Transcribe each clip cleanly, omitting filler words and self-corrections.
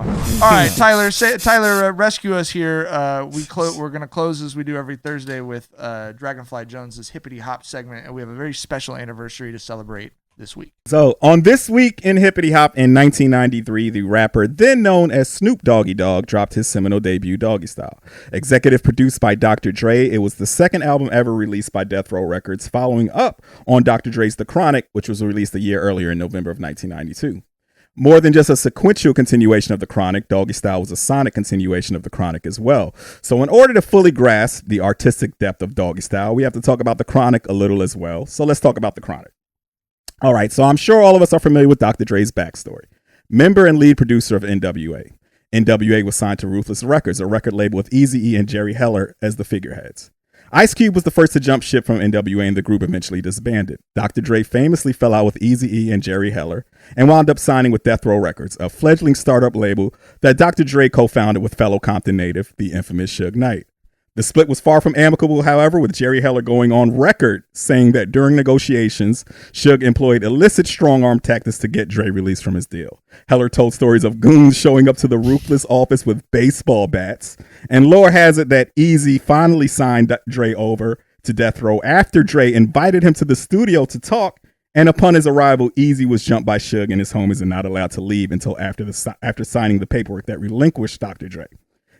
All right, Tyler, rescue us here. We're gonna close as we do every Thursday with Dragonfly Jonez's Hippity-Hop segment, and we have a very special anniversary to celebrate this week. So on This Week in Hippity-Hop in 1993, the rapper then known as Snoop Doggy Dogg dropped his seminal debut, Doggystyle. Executive produced by Dr. Dre, it was the second album ever released by Death Row Records, following up on Dr. Dre's The Chronic, which was released a year earlier in November of 1992. More than just a sequential continuation of The Chronic, Doggystyle was a sonic continuation of The Chronic as well. So in order to fully grasp the artistic depth of Doggystyle, we have to talk about The Chronic a little as well. So let's talk about The Chronic. All right, so I'm sure all of us are familiar with Dr. Dre's backstory. Member and lead producer of NWA. NWA was signed to Ruthless Records, a record label with Eazy-E and Jerry Heller as the figureheads. Ice Cube was the first to jump ship from NWA, and the group eventually disbanded. Dr. Dre famously fell out with Eazy-E and Jerry Heller and wound up signing with Death Row Records, a fledgling startup label that Dr. Dre co-founded with fellow Compton native, the infamous Suge Knight. The split was far from amicable, however, with Jerry Heller going on record saying that during negotiations, Suge employed illicit strong-arm tactics to get Dre released from his deal. Heller told stories of goons showing up to the Ruthless office with baseball bats, and lore has it that Eazy finally signed Dre over to Death Row after Dre invited him to the studio to talk, and upon his arrival, Eazy was jumped by Suge and his homies and not allowed to leave until after signing the paperwork that relinquished Dr. Dre.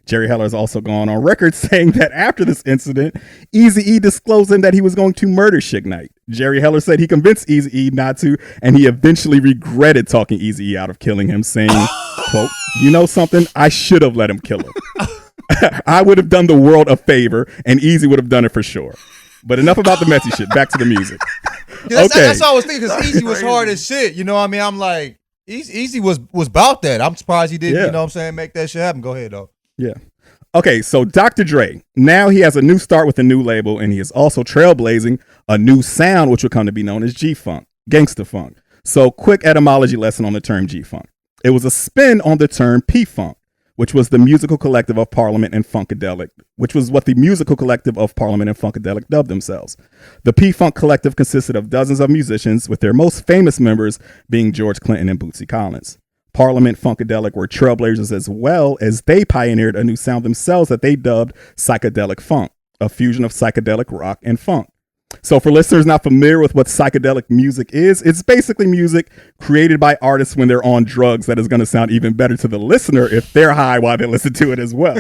Jerry Heller has also gone on record saying that after this incident, Eazy-E disclosed him that he was going to murder Suge Knight. Jerry Heller said he convinced Eazy-E not to, and he eventually regretted talking Eazy-E out of killing him, saying, quote, "You know something? I should have let him kill him. I would have done the world a favor, and Eazy would have done it for sure." But enough about the messy shit. Back to the music. Yeah, that's all I was thinking, because Eazy was hard as shit. You know what I mean? I'm like, Eazy was about that. I'm surprised he didn't, you know what I'm saying, make that shit happen. Go ahead, though. Yeah. Okay, so Dr. Dre, now he has a new start with a new label, and he is also trailblazing a new sound, which will come to be known as G-Funk, Gangsta Funk. So quick etymology lesson on the term G-Funk. It was a spin on the term P-Funk, which was the musical collective of Parliament and Funkadelic, which was what the musical collective of Parliament and Funkadelic dubbed themselves. The P-Funk collective consisted of dozens of musicians, with their most famous members being George Clinton and Bootsy Collins. Parliament Funkadelic were trailblazers as well, as they pioneered a new sound themselves that they dubbed psychedelic funk, a fusion of psychedelic rock and funk. So for listeners not familiar with what psychedelic music is, it's basically music created by artists when they're on drugs that is going to sound even better to the listener if they're high while they listen to it as well.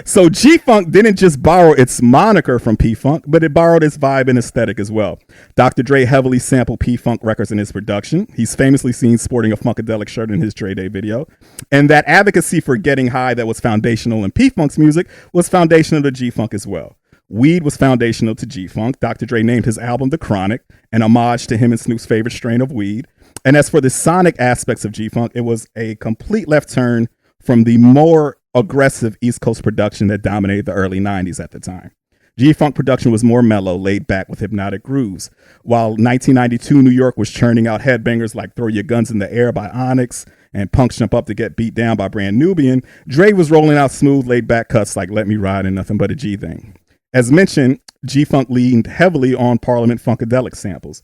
So G-Funk didn't just borrow its moniker from P-Funk, but it borrowed its vibe and aesthetic as well. Dr. Dre heavily sampled P-Funk records in his production. He's famously seen sporting a Funkadelic shirt in his Dre Day video. And that advocacy for getting high that was foundational in P-Funk's music was foundational to G-Funk as well. Weed was foundational to G-Funk. Dr. Dre named his album The Chronic, an homage to him and Snoop's favorite strain of weed. And as for the sonic aspects of G-Funk, it was a complete left turn from the more aggressive East Coast production that dominated the early 90s at the time. G-Funk production was more mellow, laid back with hypnotic grooves. While 1992 New York was churning out headbangers like Throw Your Guns in the Air by Onyx and Punks Jump Up to Get Beat Down by Brand Nubian, Dre was rolling out smooth, laid back cuts like Let Me Ride and Nothing But a G Thing. As mentioned, G-Funk leaned heavily on Parliament Funkadelic samples,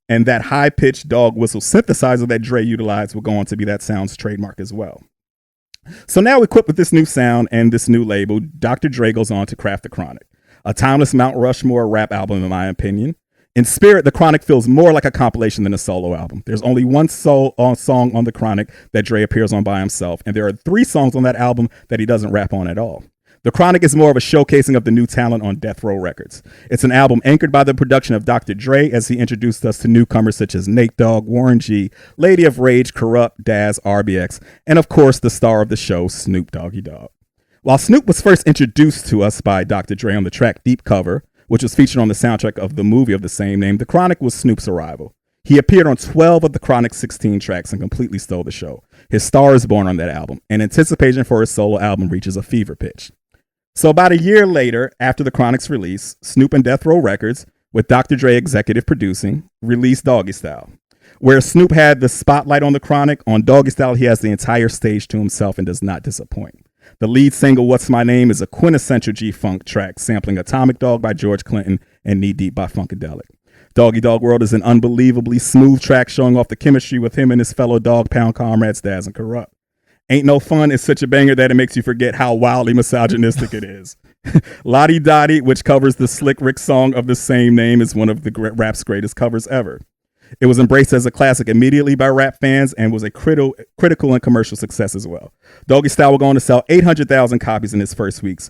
and that high-pitched dog whistle synthesizer that Dre utilized would go on to be that sound's trademark as well. So now equipped with this new sound and this new label, Dr. Dre goes on to craft The Chronic, a timeless Mount Rushmore rap album in my opinion. In spirit, The Chronic feels more like a compilation than a solo album. There's only one song on The Chronic that Dre appears on by himself, and there are 3 songs on that album that he doesn't rap on at all. The Chronic is more of a showcasing of the new talent on Death Row Records. It's an album anchored by the production of Dr. Dre as he introduced us to newcomers such as Nate Dogg, Warren G, Lady of Rage, Corrupt, Daz, RBX, and of course the star of the show, Snoop Doggy Dogg. While Snoop was first introduced to us by Dr. Dre on the track Deep Cover, which was featured on the soundtrack of the movie of the same name, The Chronic was Snoop's arrival. He appeared on 12 of The Chronic's 16 tracks and completely stole the show. His star is born on that album, and anticipation for his solo album reaches a fever pitch. So about a year later, after The Chronic's release, Snoop and Death Row Records, with Dr. Dre executive producing, released Doggystyle. Where Snoop had the spotlight on The Chronic, on Doggystyle he has the entire stage to himself and does not disappoint. The lead single, What's My Name, is a quintessential G-Funk track, sampling Atomic Dog by George Clinton and Knee Deep by Funkadelic. Doggy Dog World is an unbelievably smooth track showing off the chemistry with him and his fellow dog pound comrades Daz and Corrupt. Ain't No Fun is such a banger that it makes you forget how wildly misogynistic it is. Lottie Dottie, which covers the Slick Rick song of the same name, is one of the rap's greatest covers ever. It was embraced as a classic immediately by rap fans and was a critical and commercial success as well. Doggystyle will go on to sell 800,000 copies in its first week,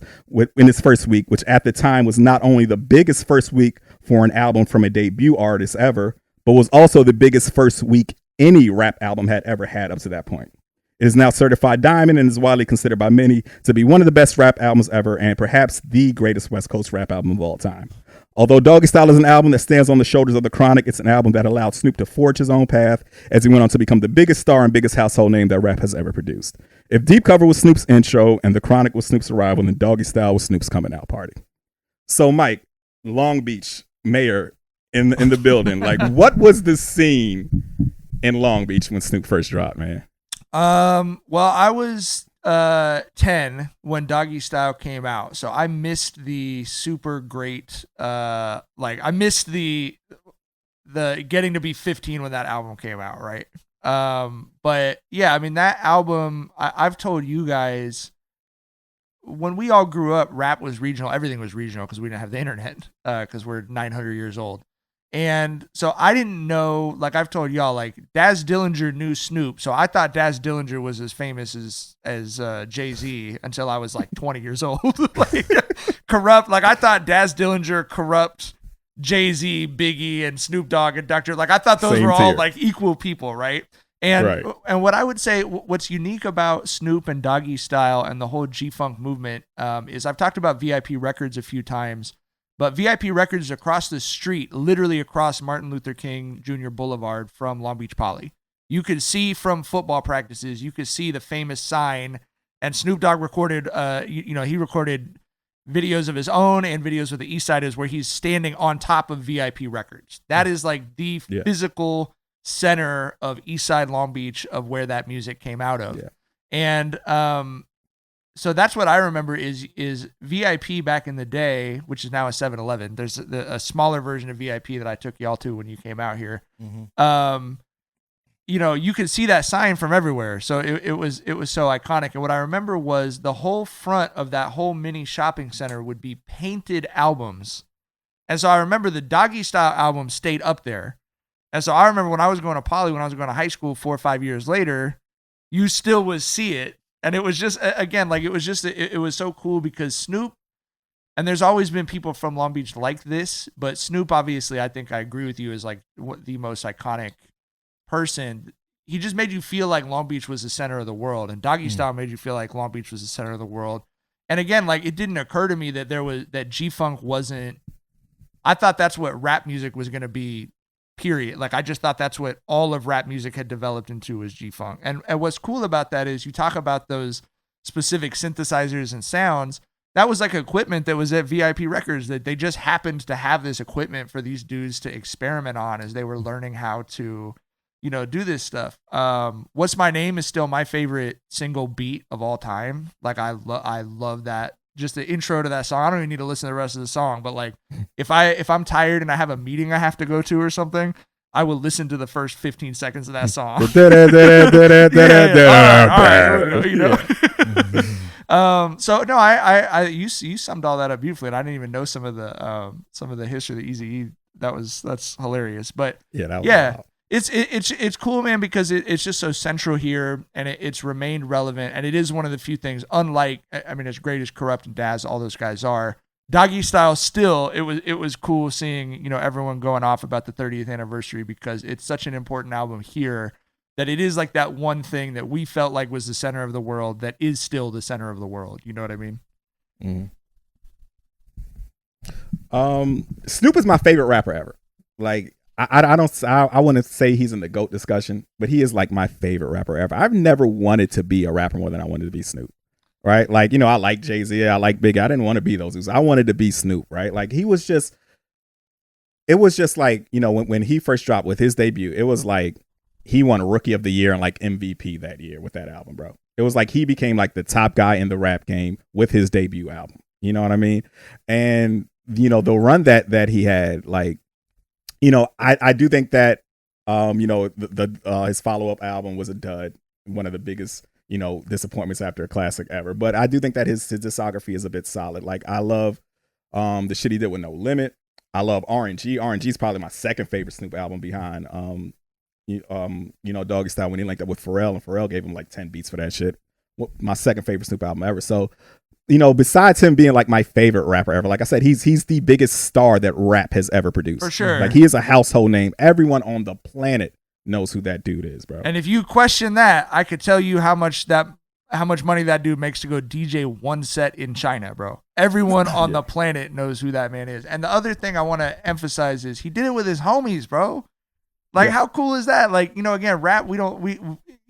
which at the time was not only the biggest first week for an album from a debut artist ever, but was also the biggest first week any rap album had ever had up to that point. It is now certified diamond and is widely considered by many to be one of the best rap albums ever and perhaps the greatest West Coast rap album of all time. Although Doggystyle is an album that stands on the shoulders of the Chronic, it's an album that allowed Snoop to forge his own path as he went on to become the biggest star and biggest household name that rap has ever produced. If Deep Cover was Snoop's intro and the Chronic was Snoop's arrival, then Doggystyle was Snoop's coming out party. So, Mike, Long Beach mayor in the building, like, what was the scene in Long Beach when Snoop first dropped, man? Well, I was 10 when Doggystyle came out, so I missed the super great I missed the getting to be 15 when that album came out, right? But yeah, I mean, that album, I've told you guys, when we all grew up, rap was regional, everything was regional because we didn't have the internet, because we're 900 years old. And so I didn't know, like I've told y'all, like Daz Dillinger knew Snoop. So I thought Daz Dillinger was as famous as Jay-Z until I was like 20 years old. Like Corrupt. Like I thought Daz Dillinger, Corrupt, Jay-Z, Biggie, and Snoop Dogg and Dr. Like I thought those were all like equal people, right? And and what I would say, what's unique about Snoop and Doggystyle and the whole G-Funk movement is I've talked about VIP Records a few times. But VIP Records is across the street, literally across Martin Luther King Jr. Boulevard from Long Beach Poly. You could see from football practices, you could see the famous sign. And Snoop Dogg recorded, he recorded videos of his own and videos with the East Siders where he's standing on top of VIP Records. That is like the physical center of East Side Long Beach of where that music came out of. Yeah. And so that's what I remember is VIP back in the day, which is now a 7-Eleven. There's a smaller version of VIP that I took y'all to when you came out here. Mm-hmm. You could see that sign from everywhere. So it was so iconic. And what I remember was the whole front of that whole mini shopping center would be painted albums. And so I remember the Doggystyle album stayed up there. And so I remember when I was going to Poly, when I was going to high school 4 or 5 years later, you still would see it. And it was just, again, like it was so cool because Snoop, and there's always been people from Long Beach like this, but Snoop, obviously, I think I agree with you, is like the most iconic person. He just made you feel like Long Beach was the center of the world, and Doggystyle made you feel like Long Beach was the center of the world. And again, like it didn't occur to me that G-Funk wasn't, I thought that's what rap music was going to be. Period. Like I just thought that's what all of rap music had developed into was G-Funk. And what's cool about that is you talk about those specific synthesizers and sounds. That was like equipment that was at VIP Records that they just happened to have this equipment for these dudes to experiment on as they were learning how to, do this stuff. What's My Name is still my favorite single beat of all time. Like I love that. Just the intro to that song. I don't even need to listen to the rest of the song, but like if I'm tired and I have a meeting I have to go to or something, I will listen to the first 15 seconds of that song. So no, I you summed all that up beautifully, and I didn't even know some of the history of the Eazy-E. That's hilarious. But wild. It's cool, man, because it's just so central here, and it's remained relevant, and it is one of the few things. Unlike, I mean, as great as Corrupt and Daz, all those guys are, Doggystyle still. It was cool seeing everyone going off about the 30th anniversary because it's such an important album here that it is like that one thing that we felt like was the center of the world that is still the center of the world. You know what I mean? Mm-hmm. Snoop is my favorite rapper ever. Like. I want to say he's in the GOAT discussion, but he is like my favorite rapper ever. I've never wanted to be a rapper more than I wanted to be Snoop, right? Like, I like Jay-Z, I like Big. I didn't want to be those dudes. I wanted to be Snoop, right? Like it was just like, when he first dropped with his debut, it was like he won Rookie of the Year and like MVP that year with that album, bro. It was like he became like the top guy in the rap game with his debut album. You know what I mean? And, the run that he had, like, I do think that, his follow-up album was a dud, one of the biggest, disappointments after a classic ever. But I do think that his discography is a bit solid. Like I love the shit he did with No Limit. I love RNG. RNG is probably my second favorite Snoop album behind Doggystyle, when he linked up with Pharrell, and Pharrell gave him like 10 beats for that shit. My second favorite Snoop album ever. So, besides him being like my favorite rapper ever, like I said, he's the biggest star that rap has ever produced. For sure. Like he is a household name. Everyone on the planet knows who that dude is, bro. And if you question that, I could tell you how much money that dude makes to go DJ one set in China, bro. Everyone on the planet knows who that man is. And the other thing I want to emphasize is he did it with his homies, bro. Like, how cool is that? Like, again, rap,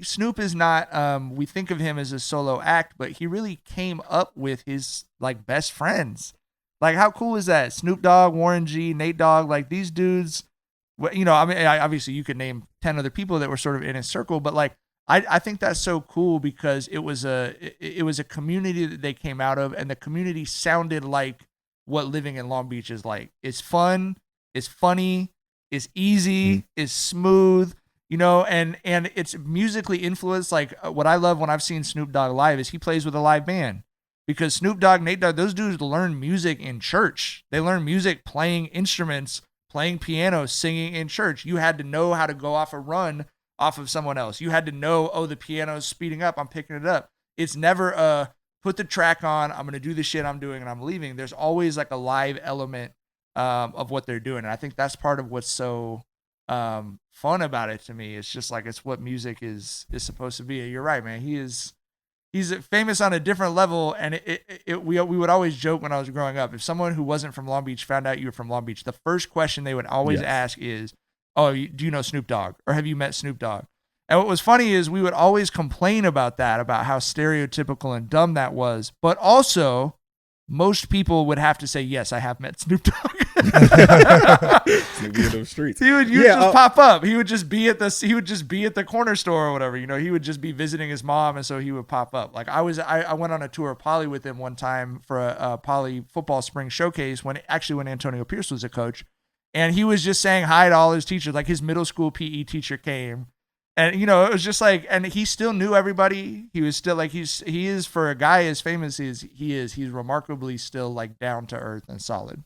Snoop is not, we think of him as a solo act, but he really came up with his, like, best friends. Like, how cool is that? Snoop Dogg, Warren G, Nate Dogg, like, these dudes, obviously you could name 10 other people that were sort of in his circle, but, like, I think that's so cool because it was a community that they came out of, and the community sounded like what living in Long Beach is like. It's fun, it's funny, it's easy, it's smooth, and it's musically influenced. Like what I love when I've seen Snoop Dogg live is he plays with a live band, because Snoop Dogg, Nate Dogg, those dudes learn music in church. They learn music playing instruments, playing piano, singing in church. You had to know how to go off a run off of someone else. You had to know, the piano's speeding up, I'm picking it up. It's never put the track on, I'm going to do the shit I'm doing and I'm leaving. There's always like a live element of what they're doing. And I think that's part of what's so fun about it to me. It's just like, it's what music is supposed to be. You're right, man. He's famous on a different level. And we would always joke when I was growing up, if someone who wasn't from Long Beach found out you were from Long Beach, the first question they would always ask is, do you know Snoop Dogg? Or have you met Snoop Dogg? And what was funny is we would always complain about that, about how stereotypical and dumb that was. But also, most people would have to say, yes, I have met Snoop Dogg. Snoopy in those streets. He would just pop up. He would just be at the corner store or whatever. He would just be visiting his mom, and so he would pop up. Like I went on a tour of Poly with him one time for a Poly football spring showcase when Antonio Pierce was a coach. And he was just saying hi to all his teachers. Like his middle school PE teacher came, and it was just like, and he still knew everybody. He was still like, he is, for a guy as famous as he is, he's remarkably still like down to earth and solid.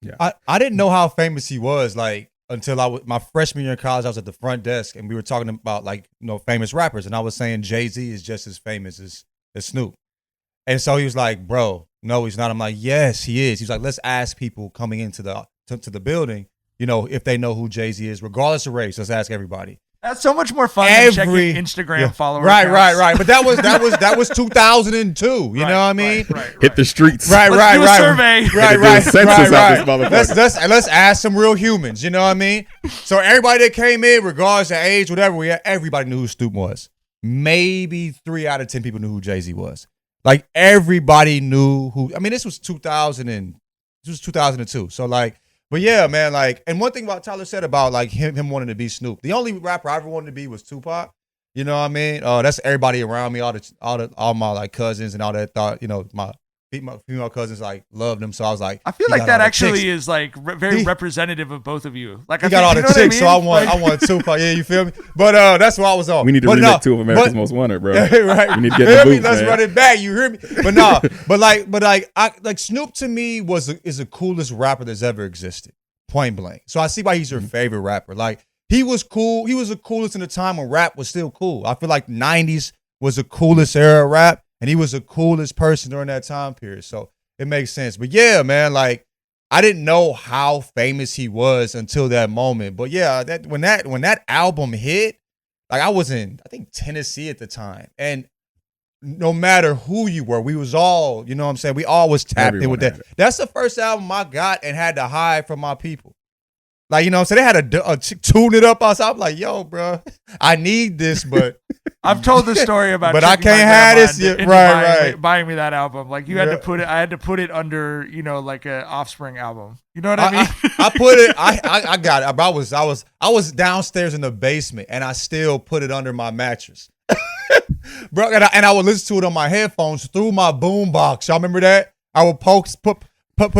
Yeah, I didn't know how famous he was like until my freshman year in college. I was at the front desk and we were talking about like famous rappers, and I was saying Jay-Z is just as famous as Snoop, and so he was like, bro, no, he's not. I'm like, yes, he is. He's like, let's ask people coming into to the building, if they know who Jay-Z is, regardless of race. Let's ask everybody. That's so much more fun than checking Instagram followers. Right. But that was 2002. You know what I mean? Right. Hit the streets. Right. Do a survey. Right. Let's ask some real humans. You know what I mean? So everybody that came in, regardless of age, whatever, everybody knew who Snoop was. Maybe 3 out of 10 people knew who Jay-Z was. Like everybody knew who. I mean, this was 2002. So like. But yeah, man, like, and one thing about Tyler said about like him wanting to be Snoop. The only rapper I ever wanted to be was Tupac. You know what I mean? That's everybody around me, all my like cousins and all that thought. My female cousins like loved him, so I was like, I feel like that actually is like very representative of both of you. Like he got all the chicks, so I want Tupac. Yeah, you feel me? But that's what I was on. We need to remake 2 of America's Most Wanted, bro. Right? We need to get the boots, Let's man. run it back. You hear me? But no, but like Snoop to me is the coolest rapper that's ever existed. Point blank. So I see why he's your favorite rapper. Like he was cool. He was the coolest in the time when rap was still cool. I feel like 90s was the coolest era of rap, and he was the coolest person during that time period. So it makes sense. But yeah, man, like I didn't know how famous he was until that moment. But yeah, when that album hit, like I was in, I think, Tennessee at the time. And no matter who you were, we was all, you know what I'm saying? We all was tapped in with that. That's the first album I got and had to hide from my people. Like, you know what I'm saying? They had to tune it up outside. I'm like, yo, bro, I need this, but I've told the story about, but I can't have this. Right. Buying me that album, like you had to put it. I had to put it under, like a Offspring album. You know what I mean? I put it. I got it. I was downstairs in the basement, and I still put it under my mattress, bro. And I would listen to it on my headphones through my boombox. Y'all remember that? I would put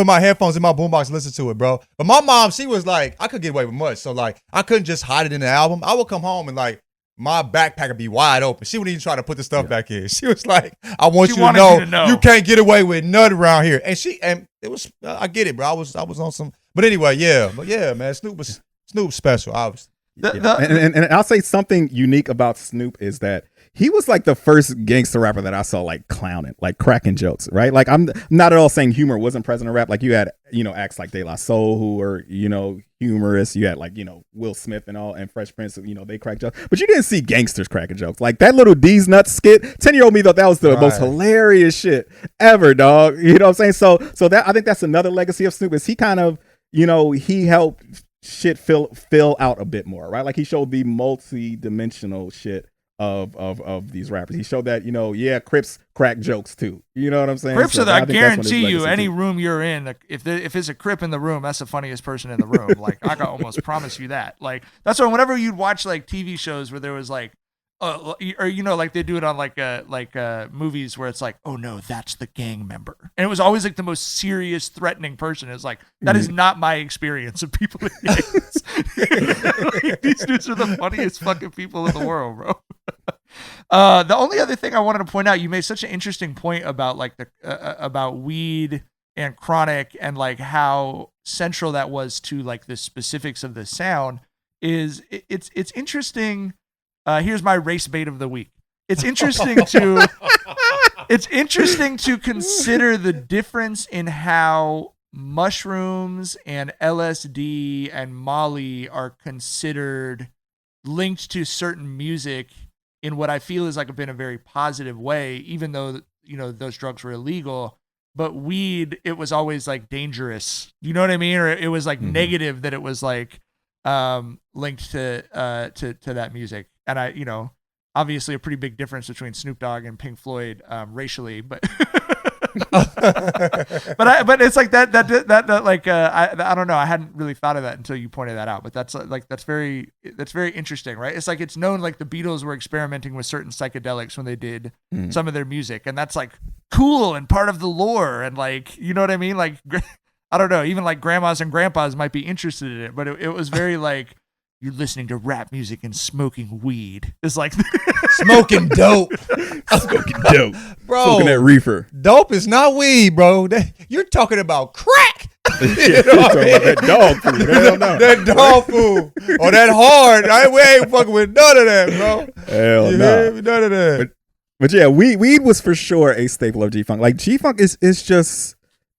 my headphones in my boombox and listen to it, bro. But my mom, she was like, I could get away with much. So, like, I couldn't just hide it in the album. I would come home and, like, my backpack would be wide open. She wouldn't even try to put the stuff back in. She was like, I want you wanted to you to know. you can't get away with nothing around here. And it was, I get it, bro. I was on some, but anyway, man, Snoop's special, obviously. And I'll say something unique about Snoop is that he was like the first gangster rapper that I saw like clowning, like cracking jokes, right? Like I'm not at all saying humor wasn't present in rap. Like you had, acts like De La Soul who were, humorous. You had like, Will Smith and all, and Fresh Prince, they crack jokes. But you didn't see gangsters cracking jokes. Like that little D's Nuts skit, 10-year-old me thought that was the most hilarious shit ever, dog. You know what I'm saying? So that I think that's another legacy of Snoop is he kind of, he helped shit fill out a bit more, right? Like he showed the multi-dimensional shit of these rappers. He showed that, Crips crack jokes too. You know what I'm saying? Crips I guarantee you, any room you're in, if there's a Crip in the room, that's the funniest person in the room. Like I can almost promise you that. Like that's why whenever you'd watch like TV shows where there was like, or like they do it on like movies where it's like, oh no, that's the gang member, and it was always like the most serious, threatening person. It's like that is not my experience of people in gangs. Like, these dudes are the funniest fucking people in the world, bro. The only other thing I wanted to point out, you made such an interesting point about like about weed and chronic and like how central that was to like the specifics of the sound. It's interesting. Here's my race bait of the week. It's interesting to consider the difference in how mushrooms and LSD and Molly are considered linked to certain music in what I feel is like been a very positive way, even though, those drugs were illegal. But weed, it was always like dangerous. You know what I mean? Or it was like negative that it was like linked to that music. And I, obviously a pretty big difference between Snoop Dogg and Pink Floyd racially, but but it's like that like I don't know. I hadn't really thought of that until you pointed that out. But that's very interesting, right? It's like it's known like the Beatles were experimenting with certain psychedelics when they did some of their music, and that's like cool and part of the lore, and like you know what I mean? Like I don't know, even like grandmas and grandpas might be interested in it, but it was very like. You're listening to rap music and smoking weed. It's like smoking dope. Smoking dope. Bro. Smoking that reefer. Dope is not weed, bro. You're talking about crack. Yeah, that dog food. Hell no. That dog food. Or that hard. We ain't fucking with none of that, bro. Hell no. None of that. But yeah, weed was for sure a staple of G-Funk. Like G-Funk is just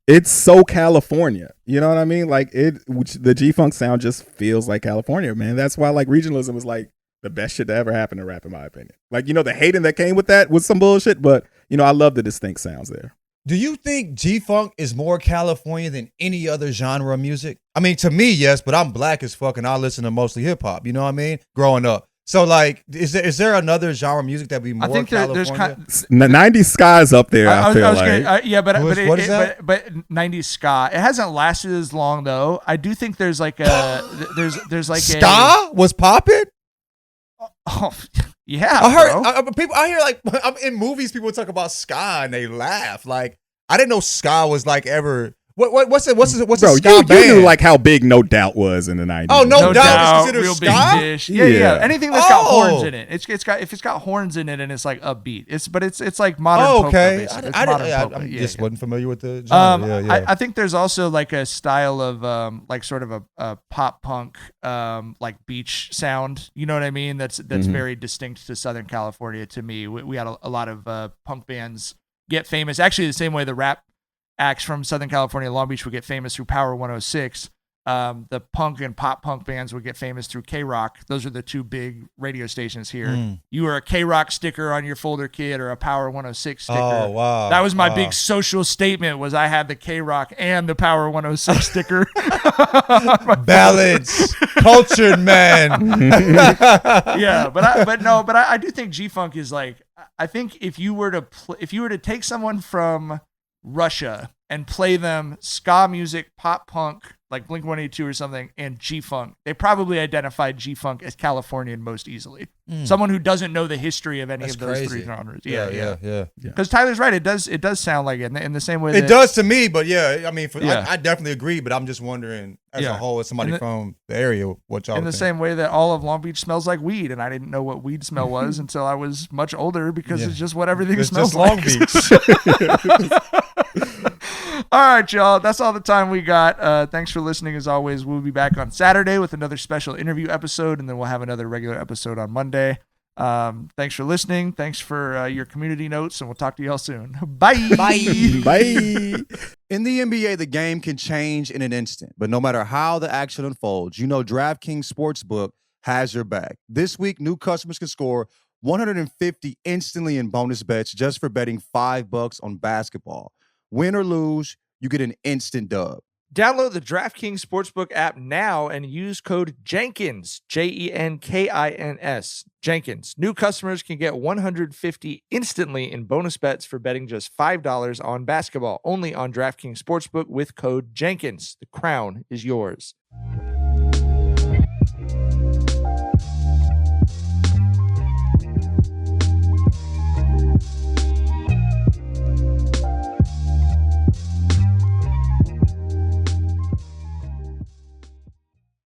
it's so California. You know what I mean? Like the G-Funk sound just feels like California, man. That's why like regionalism was like the best shit to ever happen to rap, in my opinion. Like, the hating that came with that was some bullshit, but I love the distinct sounds there. Do you think G-Funk is more California than any other genre of music? I mean, to me, yes, but I'm black as fuck and I listen to mostly hip hop, you know what I mean? Growing up. So, like, is there another genre of music that be more California? There's 90s ska's up there. I feel like. What is that? But 90s ska, it hasn't lasted as long though. I do think there's like a there's like ska was popping. Oh yeah, I heard people. I hear like I'm in movies. People talk about ska and they laugh. Like I didn't know ska was like ever. What's the ska band? You knew like how big No Doubt was in the 90s. Oh, No Doubt was considered real ska? Big dish. Yeah. Anything that's got horns in it. If it's got horns in it and it's like upbeat. It's like modern polka. Okay. I just wasn't familiar with the genre. I think there's also like a style of like sort of a pop punk like beach sound. You know what I mean? That's very distinct to Southern California to me. We had a lot of punk bands get famous. Actually, the same way the rap acts from Southern California, Long Beach would get famous through Power 106. The punk and pop punk bands would get famous through K-Rock. Those are the two big radio stations here. You were a K-Rock sticker on your folder kid or a Power 106 sticker. Oh, wow. That was my big social statement was I had the K-Rock and the Power 106 sticker. Balance. Cultured man. Yeah, but I do think G-Funk is like, I think if you were to take someone from Russia and play them ska music, pop punk, like Blink-182 or something, and G-Funk, they probably identified G-Funk as Californian most easily. Someone who doesn't know the history of any of those three genres. Yeah. Because Tyler's right. It does sound like it in the same way. It does to me, but I mean, I definitely agree. But I'm just wondering, as a whole, as somebody from the area, what y'all in the same way that all of Long Beach smells like weed, and I didn't know what weed smell was until I was much older because it's just what everything smells like. Just Long Beach. All right, y'all. That's all the time we got. Thanks for listening. As always, we'll be back on Saturday with another special interview episode, and then we'll have another regular episode on Monday. Thanks for listening. Thanks for your community notes, and we'll talk to y'all soon. Bye. Bye. Bye. In the NBA, the game can change in an instant, but no matter how the action unfolds, DraftKings Sportsbook has your back. This week, new customers can score $150 instantly in bonus bets just for betting $5 on basketball. Win or lose, you get an instant dub. Download the DraftKings Sportsbook app now and use code Jenkins, Jenkins. Jenkins. New customers can get $150 instantly in bonus bets for betting just $5 on basketball. Only on DraftKings Sportsbook with code Jenkins. The crown is yours.